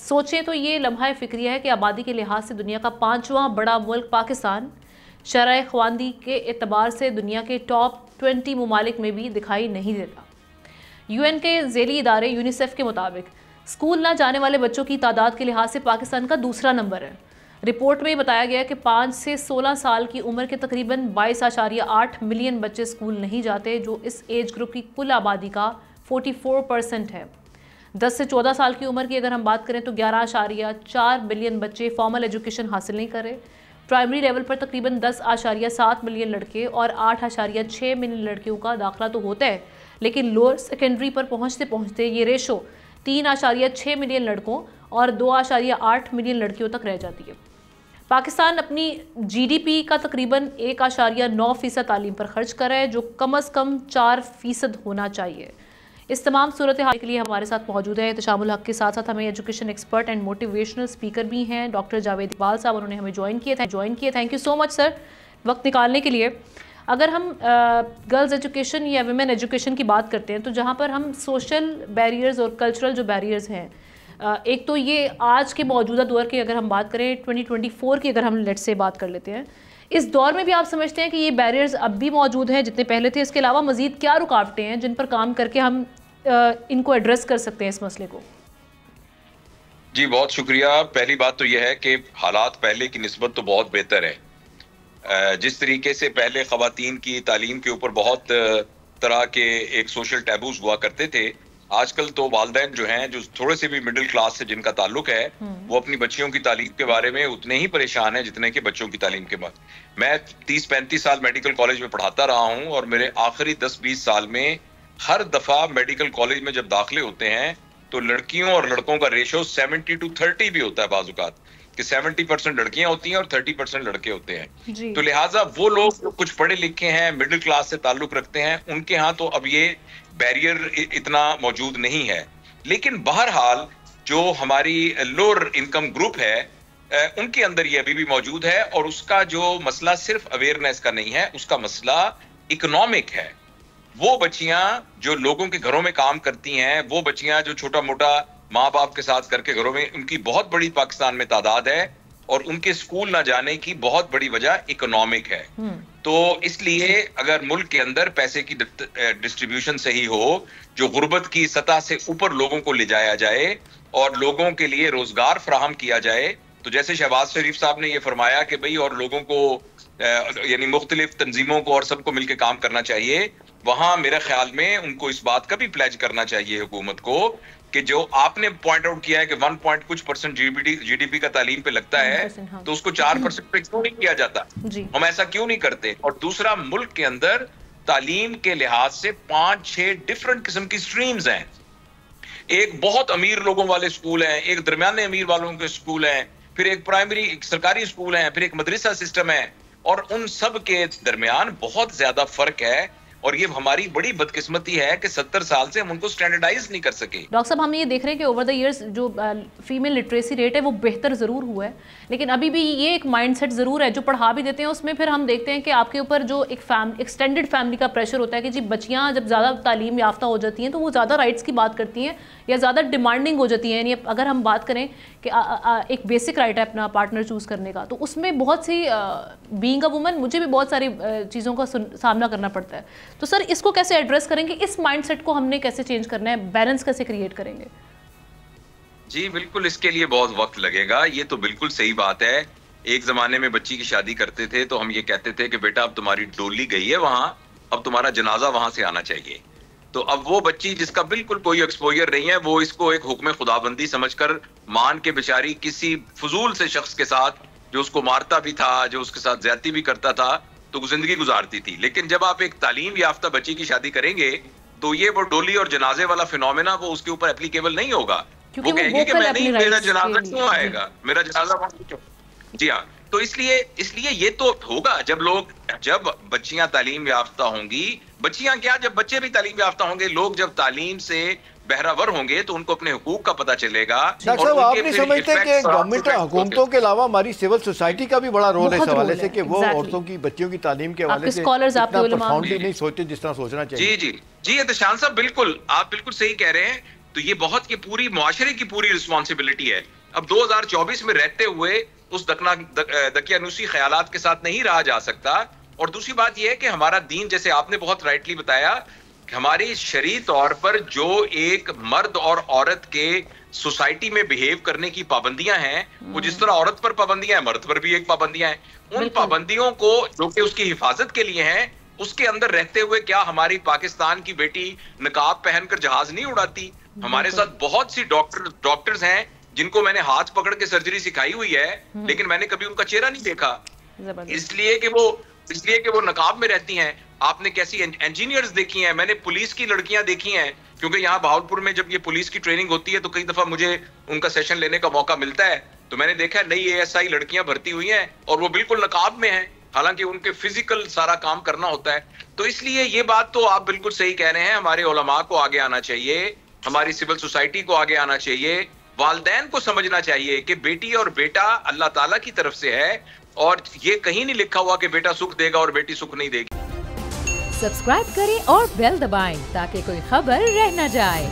سوچیں تو یہ لمحہ فکریہ ہے کہ آبادی کے لحاظ سے دنیا کا 5واں بڑا ملک پاکستان شرح خواندگی کے اعتبار سے دنیا کے ٹاپ 20 ممالک میں بھی دکھائی نہیں دیتا۔ یو این کے ذیلی ادارے یونیسیف کے مطابق اسکول نہ جانے والے بچوں کی تعداد کے لحاظ سے پاکستان کا دوسرا نمبر ہے۔ رپورٹ میں بتایا گیا کہ 5 سے 16 سال کی عمر کے تقریباً 22.8 ملین بچے اسکول نہیں جاتے، جو اس ایج گروپ کی کل آبادی کا 44% ہے۔ 10 سے 14 سال کی عمر کی اگر ہم بات کریں تو 11.4 ملین بچے فارمل ایجوکیشن حاصل نہیں کر رہے۔ پرائمری لیول پر تقریباً 10.7 ملین لڑکے اور 8.6 ملین لڑکیوں کا داخلہ تو ہوتا ہے، لیکن لوور سیکنڈری پر پہنچتے پہنچتے یہ ریشو 3.6 ملین لڑکوں اور 2.8 ملین لڑکیوں تک رہ جاتی ہے۔ پاکستان اپنی جی ڈی پی کا تقریباً 1.9% تعلیم پر خرچ کر رہا ہے، جو کم از کم 4% ہونا چاہیے۔ اس تمام صورتحال کے لیے ہمارے ساتھ موجود ہے احتشام الحق کے ساتھ ساتھ ہمیں education expert and motivational speaker بھی ہیں ڈاکٹر جاوید اقبال صاحب، انہوں نے ہمیں جوائن کیے۔ تھینک یو سو مچ سر وقت نکالنے کے لیے۔ اگر ہم گرلز ایجوکیشن یا ویمن ایجوکیشن کی بات کرتے ہیں تو جہاں پر ہم سوشل بیریئرز اور کلچرل جو بیریئرز ہیں، ایک تو یہ آج کے موجودہ دور کی اگر ہم بات کریں 2024 کی اگر ہم لیٹ سے بات کر لیتے ہیں، اس دور میں بھی آپ سمجھتے ہیں کہ یہ بیریئرز اب بھی موجود ہیں جتنے پہلے تھے؟ اس کے علاوہ مزید کیا رکاوٹیں ہیں جن پر کام کر کے ہم ان کو ایڈریس کر سکتے ہیں اس مسئلے کو؟ جی بہت شکریہ۔ پہلی بات تو یہ ہے کہ حالات پہلے کی نسبت تو بہت بہتر ہے۔ جس طریقے سے پہلے خواتین کی تعلیم کے اوپر بہت طرح کے ایک سوشل ٹیبوز ہوا کرتے تھے، آج کل تو والدین جو ہیں جو تھوڑے سے بھی مڈل کلاس سے جن کا تعلق ہے، وہ اپنی بچیوں کی تعلیم کے بارے میں اتنے ہی پریشان ہیں جتنے کہ بچوں کی تعلیم کے بارے میں 30-35 سال میڈیکل کالج میں پڑھاتا رہا ہوں، اور میرے آخری 10-20 سال میں ہر دفعہ میڈیکل کالج میں جب داخلے ہوتے ہیں تو لڑکیوں اور لڑکوں کا ریشو 70-30 بھی ہوتا ہے، بعض اوقات کہ 70% لڑکیاں ہوتی ہیں اور 30% لڑکے ہوتے ہیں۔ تو لہٰذا وہ لوگ جو کچھ پڑھے لکھے ہیں، مڈل کلاس سے تعلق رکھتے ہیں، ان کے ہاں تو اب یہ بیریئر اتنا موجود نہیں ہے۔ لیکن بہرحال جو ہماری لوور انکم گروپ ہے ان کے اندر یہ ابھی بھی موجود ہے، اور اس کا جو مسئلہ صرف اویئرنیس کا نہیں ہے، اس کا مسئلہ اکنامک ہے۔ وہ بچیاں جو لوگوں کے گھروں میں کام کرتی ہیں، وہ بچیاں جو چھوٹا موٹا ماں باپ کے ساتھ کر کے گھروں میں، ان کی بہت بڑی پاکستان میں تعداد ہے، اور ان کے اسکول نہ جانے کی بہت بڑی وجہ اکنامک ہے۔ تو اس لیے اگر ملک کے اندر پیسے کی ڈسٹریبیوشن صحیح ہو، جو غربت کی سطح سے اوپر لوگوں کو لے جایا جائے اور لوگوں کے لیے روزگار فراہم کیا جائے، تو جیسے شہباز شریف صاحب نے یہ فرمایا کہ بھئی اور لوگوں کو یعنی مختلف تنظیموں کو اور سب کو مل کے کام کرنا چاہیے، وہاں میرے خیال میں ان کو اس بات کا بھی پلیج کرنا چاہیے حکومت کو کہ جو آپ نے پوائنٹ آؤٹ کیا ہے کہ 1% جی ڈی پی کا تعلیم پہ لگتا ہے، تو اس کو 4% پہ کیوں نہیں کیا جاتا؟ ہم ایسا کیوں نہیں کرتے؟ اور دوسرا، ملک کے اندر تعلیم کے لحاظ سے 5-6 ڈفرنٹ قسم کی سٹریمز ہیں۔ ایک بہت امیر لوگوں والے سکول ہیں، ایک درمیانے امیر والوں کے سکول ہیں، پھر ایک پرائمری سرکاری سکول ہیں، پھر ایک مدرسہ سسٹم ہے، اور ان سب کے درمیان بہت زیادہ فرق ہے، اور یہ ہماری بڑی بدقسمتی ہے کہ 70 سال سے ہم ان کو سٹینڈرڈائز نہیں کر سکے۔ ڈاکٹر صاحب، ہم یہ دیکھ رہے ہیں کہ اوور دا ایئرز جو فیمیل لٹریسی ریٹ ہے وہ بہتر ضرور ہوا ہے، لیکن ابھی بھی یہ ایک مائنڈ سیٹ ضرور ہے جو پڑھا بھی دیتے ہیں، اس میں پھر ہم دیکھتے ہیں کہ آپ کے اوپر جو ایک ایکسٹینڈڈ فیملی کا پریشر ہوتا ہے کہ جی بچیاں جب زیادہ تعلیم یافتہ ہو جاتی ہیں تو وہ زیادہ رائٹس کی بات کرتی ہیں یا زیادہ ڈیمانڈنگ ہو جاتی ہیں۔ یعنی اگر ہم بات کریں کہ ایک بیسک رائٹ ہے اپنا پارٹنر چوز کرنے کا، تو اس میں بہت سی بینگ اے وومن مجھے بھی بہت ساری چیزوں کا سامنا کرنا پڑتا ہے۔ تو سر اس کو کیسے ایڈریس کریں گے؟ اس مائنڈ سیٹ کو ہم نے کیسے چینج کرنا ہے؟ بیلنس کیسے کریٹ کریں گے؟ جی بالکل، اس کے لیے بہت وقت لگے گا، یہ تو بالکل صحیح بات ہے۔ ایک زمانے میں بچی کی شادی کرتے تھے تو ہم یہ کہتے تھے کہ بیٹا اب تمہاری ڈولی گئی ہے وہاں، اب تمہارا جنازہ وہاں سے آنا چاہیے۔ تو اب وہ بچی جس کا بالکل کوئی ایکسپوجر نہیں ہے، وہ اس کو ایک حکم خدا بندی سمجھ کر مان کے بیچاری کسی فضول سے شخص کے ساتھ جو اس کو مارتا بھی تھا، جو اس کے ساتھ زیادتی بھی کرتا تھا، تو زندگی گزارتی تھی۔ لیکن جب آپ ایک تعلیم یافتہ بچی کی شادی کریں گے تو یہ وہ ڈولی اور جنازے والا فینومینا وہ اس کے اوپر اپلیکیبل نہیں ہوگا۔ وہ کہے گی کہ میں نہیں، میرا جنازہ کیوں آئے گا، میرا جنازہ وہاں کیوں؟ جی ہاں، تو اس لیے یہ تو ہوگا جب بچیاں تعلیم یافتہ ہوں گی، بچیاں کیا جب بچے بھی تعلیم یافتہ ہوں گے، لوگ جب تعلیم سے بہراور ہوں گے تو ان کو اپنے حقوق کا پتہ چلے گا۔ ڈاکٹر صاحب، آپ نہیں سمجھتے کہ گورنمنٹ حکومتوں کے علاوہ ہماری سول سوسائٹی کا بھی بڑا رول ہے اس حوالے سے کہ وہ عورتوں کی بچیوں کی تعلیم کے حوالے سے اتنا پرفاؤنڈلی نہیں سوچتے جس طرح سوچنا چاہیے؟ جی احتشام صاحب، بالکل آپ بالکل صحیح کہہ رہے ہیں۔ تو یہ بہت کی پوری معاشرے کی پوری رسپانسبلٹی ہے. اب 2024 میں رہتے ہوئے اس دقیانوسی خیالات کے ساتھ نہیں رہا جا سکتا. اور دوسری بات یہ ہے کہ ہمارا دین، جیسے آپ نے بہت رائٹلی بتایا، ہماری شرعی طور پر جو ایک مرد اور عورت کے سوسائٹی میں بہیو کرنے کی پابندیاں ہیں، وہ جس طرح عورت پر پابندیاں ہیں، مرد پر بھی ایک پابندیاں ہیں. ان پابندیوں کو جو کہ اس کی حفاظت کے لیے ہیں، اس کے اندر رہتے ہوئے کیا ہماری پاکستان کی بیٹی نقاب پہن کر جہاز نہیں اڑاتی؟ ہمارے ساتھ بہت سی ڈاکٹرز ہیں جن کو میں نے ہاتھ پکڑ کے سرجری سکھائی ہوئی ہے، لیکن میں نے کبھی ان کا چہرہ نہیں دیکھا، اس لیے کہ وہ نقاب میں رہتی ہیں. آپ نے کیسی انجینئرز دیکھی ہیں، میں نے پولیس کی لڑکیاں دیکھی ہیں، کیونکہ یہاں بہاولپور میں جب یہ پولیس کی ٹریننگ ہوتی ہے تو کئی دفعہ مجھے ان کا سیشن لینے کا موقع ملتا ہے، تو میں نے دیکھا نئی ASI لڑکیاں بھرتی ہوئی ہیں اور وہ بالکل نقاب میں ہیں، حالانکہ ان کے فزیکل سارا کام کرنا ہوتا ہے. تو اس لیے یہ بات تو آپ بالکل صحیح کہہ رہے ہیں، ہمارے علماء کو آگے آنا چاہیے، ہماری سول سوسائٹی کو آگے آنا چاہیے، والدین کو سمجھنا چاہیے کہ بیٹی اور بیٹا اللہ تعالیٰ کی طرف سے ہے، اور یہ کہیں نہیں لکھا ہوا کہ بیٹا سکھ دے گا اور بیٹی سکھ نہیں دے گی. سبسکرائب کریں اور بیل دبائیں تاکہ کوئی خبر رہ نہ جائے.